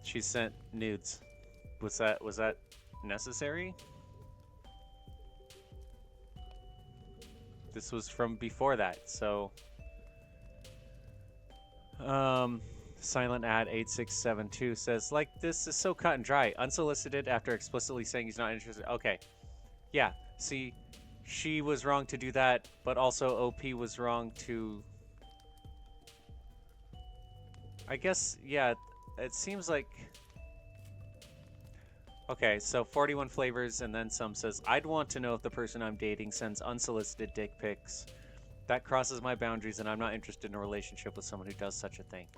she sent nudes? Was that necessary? This was from before that, so silent ad 8672 says, like, this is so cut and dry. Unsolicited after explicitly saying he's not interested. Okay. Yeah, see, she was wrong to do that, but also OP was wrong to... I guess, yeah, it seems like... Okay, so 41 flavors and then some says, I'd want to know if the person I'm dating sends unsolicited dick pics. That crosses my boundaries and I'm not interested in a relationship with someone who does such a thing.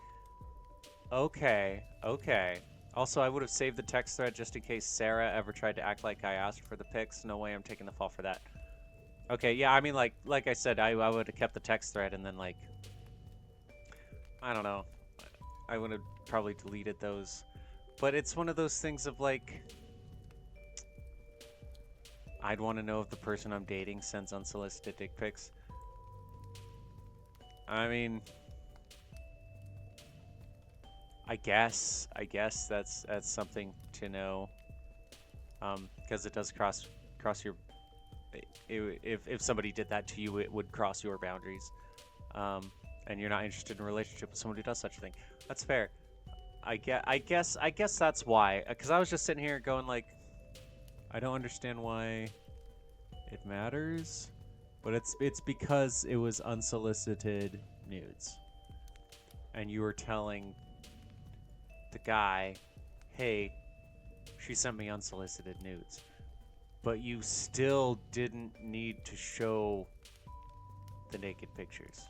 Okay, okay. Also, I would have saved the text thread just in case Sarah ever tried to act like I asked for the pics. No way I'm taking the fall for that. Okay, yeah, I mean, like I said, I would have kept the text thread and then, like, I don't know. I would have probably deleted those. But it's one of those things of, like, I'd want to know if the person I'm dating sends unsolicited dick pics. I mean, I guess that's something to know, because it does cross your. If somebody did that to you, it would cross your boundaries, and you're not interested in a relationship with someone who does such a thing. That's fair. I guess that's why. Because I was just sitting here going like, I don't understand why it matters, but it's because it was unsolicited nudes, and you were telling the guy, hey, she sent me unsolicited nudes, but you still didn't need to show the naked pictures.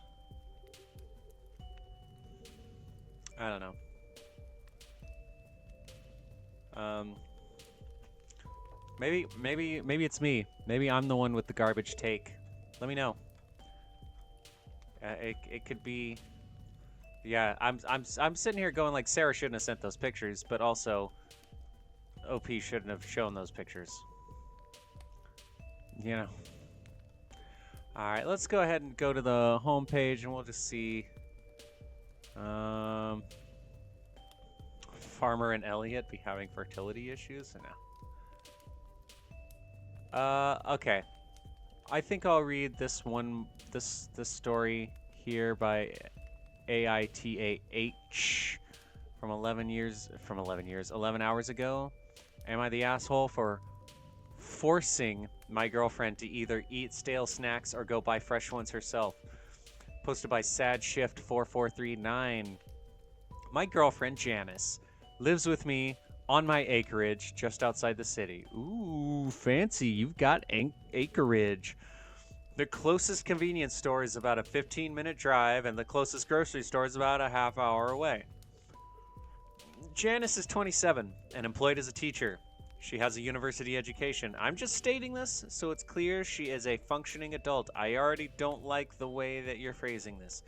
I don't know. Maybe it's me. Maybe I'm the one with the garbage take. Let me know. It could be. Yeah, I'm sitting here going like Sarah shouldn't have sent those pictures, but also OP shouldn't have shown those pictures. You know. All right, let's go ahead and go to the home page and we'll just see. Farmer and Elliot be having fertility issues? No. Okay. I think I'll read this story here by AITAH from 11 hours ago. Am I the asshole for forcing my girlfriend to either eat stale snacks or go buy fresh ones herself? Posted by SadShift4439. My girlfriend Janice lives with me on my acreage just outside the city. Ooh, fancy. You've got acreage. The closest convenience store is about a 15-minute drive, and the closest grocery store is about a half hour away. Janice is 27 and employed as a teacher. She has a university education. I'm just stating this so it's clear she is a functioning adult. I already don't like the way that you're phrasing this.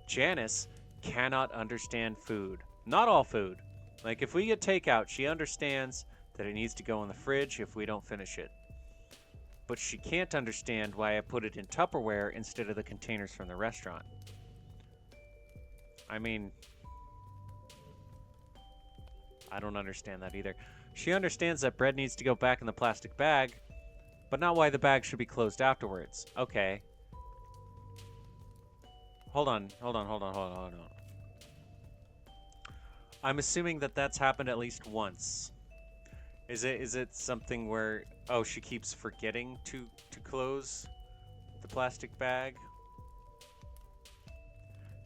Janice cannot understand food. Not all food. Like if we get takeout, she understands that it needs to go in the fridge if we don't finish it. But she can't understand why I put it in Tupperware instead of the containers from the restaurant. I mean, I don't understand that either. She understands that bread needs to go back in the plastic bag, but not why the bag should be closed afterwards. Okay. Hold on. I'm assuming that that's happened at least once. Is it something where, oh, she keeps forgetting to close the plastic bag?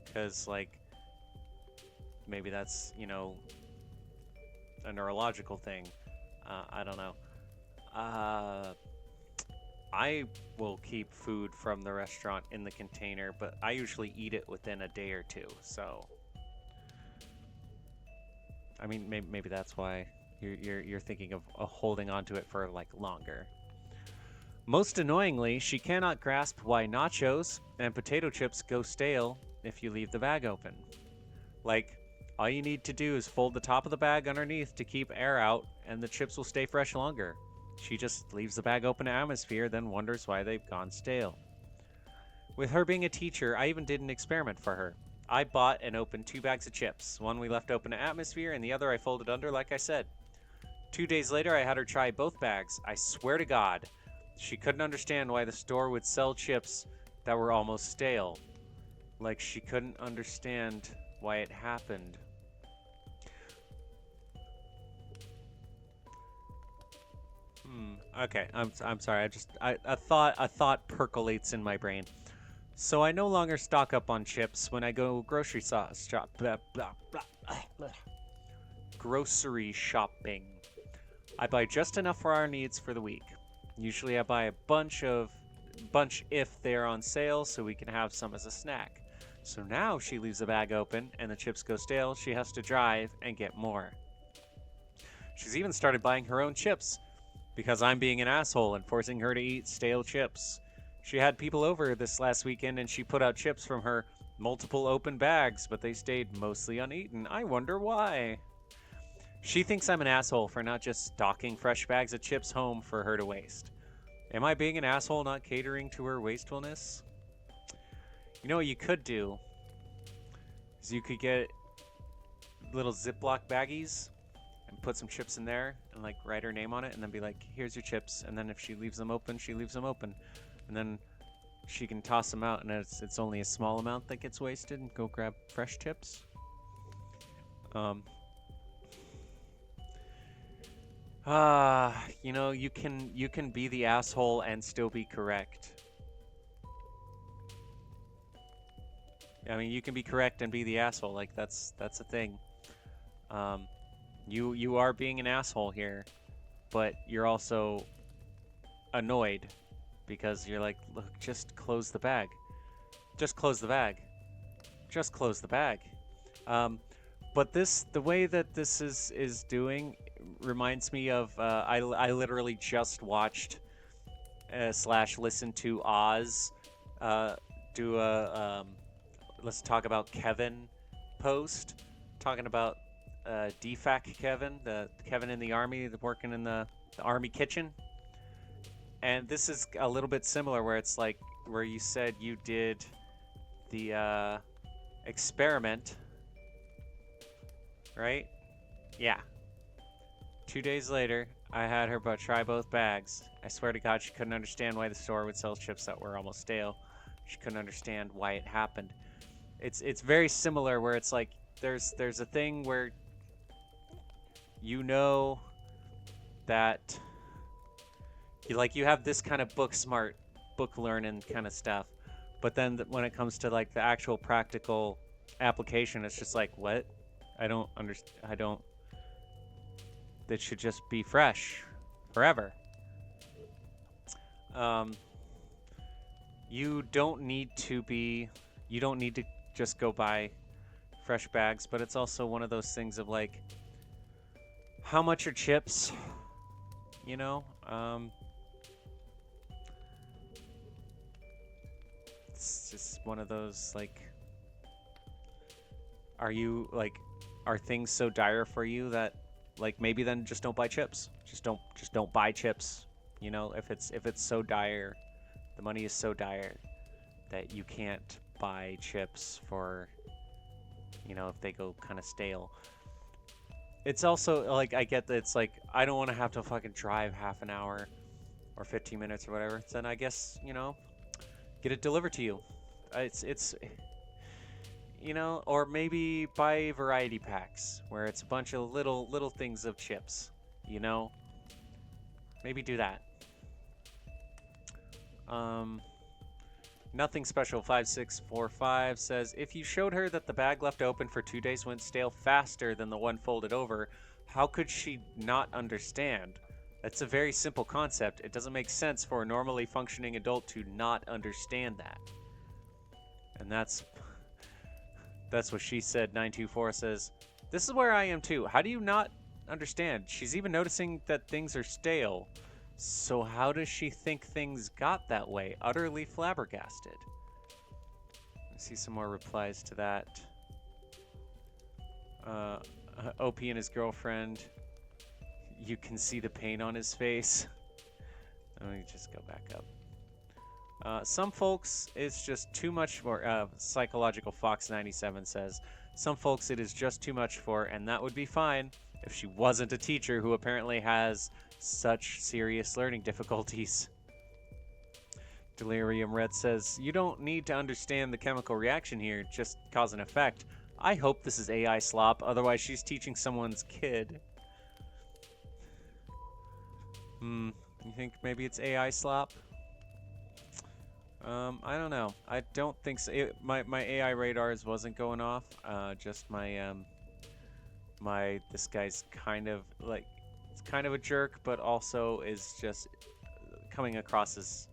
Because, like, maybe that's, a neurological thing. I don't know. Uh, I will keep food from the restaurant in the container, but I usually eat it within a day or two. So, I mean, maybe that's why you're thinking of holding onto it for like longer. Most annoyingly, she cannot grasp why nachos and potato chips go stale if you leave the bag open. Like, all you need to do is fold the top of the bag underneath to keep air out, and the chips will stay fresh longer. She just leaves the bag open to atmosphere, then wonders why they've gone stale. With her being a teacher, I even did an experiment for her. I bought and opened 2 bags of chips. One we left open to atmosphere, and the other I folded under, like I said. 2 days later, I had her try both bags. I swear to God, she couldn't understand why the store would sell chips that were almost stale. Like she couldn't understand why it happened. Okay, I'm sorry. A thought percolates in my brain. So I no longer stock up on chips when I go grocery shop. Blah, blah, blah, blah. Grocery shopping. I buy just enough for our needs for the week. Usually I buy a bunch if they're on sale so we can have some as a snack. So now she leaves the bag open and the chips go stale, she has to drive and get more. She's even started buying her own chips because I'm being an asshole and forcing her to eat stale chips. She had people over this last weekend and she put out chips from her multiple open bags, but they stayed mostly uneaten. I wonder why. She thinks I'm an asshole for not just stocking fresh bags of chips home for her to waste. Am I being an asshole not catering to her wastefulness? You know what you could do? Is you could get little Ziploc baggies and put some chips in there and like write her name on it and then be like, here's your chips. And then if she leaves them open, she leaves them open. And then she can toss them out and it's only a small amount that gets wasted and go grab fresh chips. You can be the asshole and still be correct. I mean, you can be correct and be the asshole. Like that's a thing. You are being an asshole here, but you're also annoyed because you're like, look, just close the bag. Just close the bag. Just close the bag. But the way that this is doing reminds me of I literally just watched slash listened to Oz do a let's talk about Kevin post talking about DFAC Kevin, the Kevin in the army working in the army kitchen. And this is a little bit similar where it's like where you said you did the experiment, right? Yeah. 2 days later, I had her try both bags. I swear to God, she couldn't understand why the store would sell chips that were almost stale. She couldn't understand why it happened. It's very similar where it's like there's a thing where you know that you have this kind of book smart, book learning kind of stuff, but then when it comes to like the actual practical application, it's just like what? I don't understand. I don't. That should just be fresh forever. You don't need to just go buy fresh bags, but it's also one of those things of like, how much are chips? You know, it's just one of those like, are things so dire for you that like maybe then just don't buy chips. Just don't buy chips. You know, if it's so dire, the money is so dire that you can't buy chips for, if they go kind of stale. It's also like I get that it's like I don't want to have to fucking drive half an hour or 15 minutes or whatever. Then I guess, get it delivered to you. It's you know, or maybe buy variety packs where it's a bunch of little things of chips, you know? Maybe do that. Nothing Special 5645 says, if you showed her that the bag left open for 2 days went stale faster than the one folded over, how could she not understand? That's a very simple concept. It doesn't make sense for a normally functioning adult to not understand that. And that's what she said. 924 says, this is where I am too. How do you not understand? She's even noticing that things are stale. So how does she think things got that way? Utterly flabbergasted. Let's see some more replies to that. OP and his girlfriend. You can see the pain on his face. Let me just go back up. Some folks, it's just too much for. Psychological Fox 97 says, some folks it is just too much for, and that would be fine if she wasn't a teacher who apparently has such serious learning difficulties. Delirium Red says, you don't need to understand the chemical reaction here, just cause and effect. I hope this is AI slop, otherwise she's teaching someone's kid. You think maybe it's AI slop? I don't know. I don't think so. My AI radars wasn't going off. Just my this guy's kind of like, it's kind of a jerk, but also is just coming across as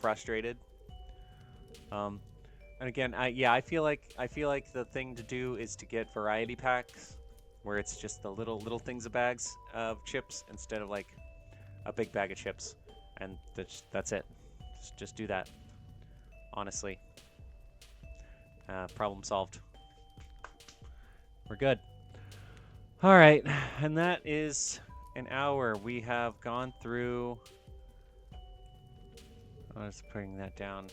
frustrated. And again, I feel like the thing to do is to get variety packs where it's just the little things of bags of chips instead of like a big bag of chips, and that's it. Just do that. Honestly, problem solved. We're good. All right, and that is an hour. We have gone through. I'm just putting that down.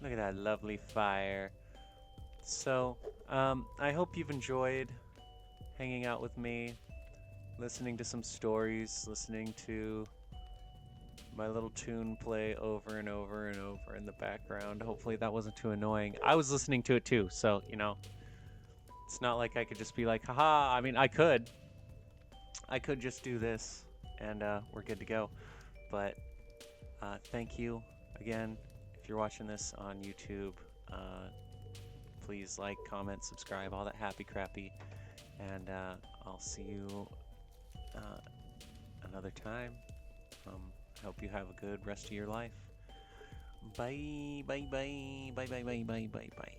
Look at that lovely fire. So, I hope you've enjoyed hanging out with me, listening to some stories, listening to my little tune play over and over and over in the background. Hopefully that wasn't too annoying. I was listening to it too, so, you know, it's not like I could just be like, haha. I mean, I could just do this and we're good to go. But thank you again. If you're watching this on YouTube, please like, comment, subscribe, all that happy crappy. And I'll see you another time. I hope you have a good rest of your life. Bye, bye, bye, bye, bye, bye, bye, bye, bye.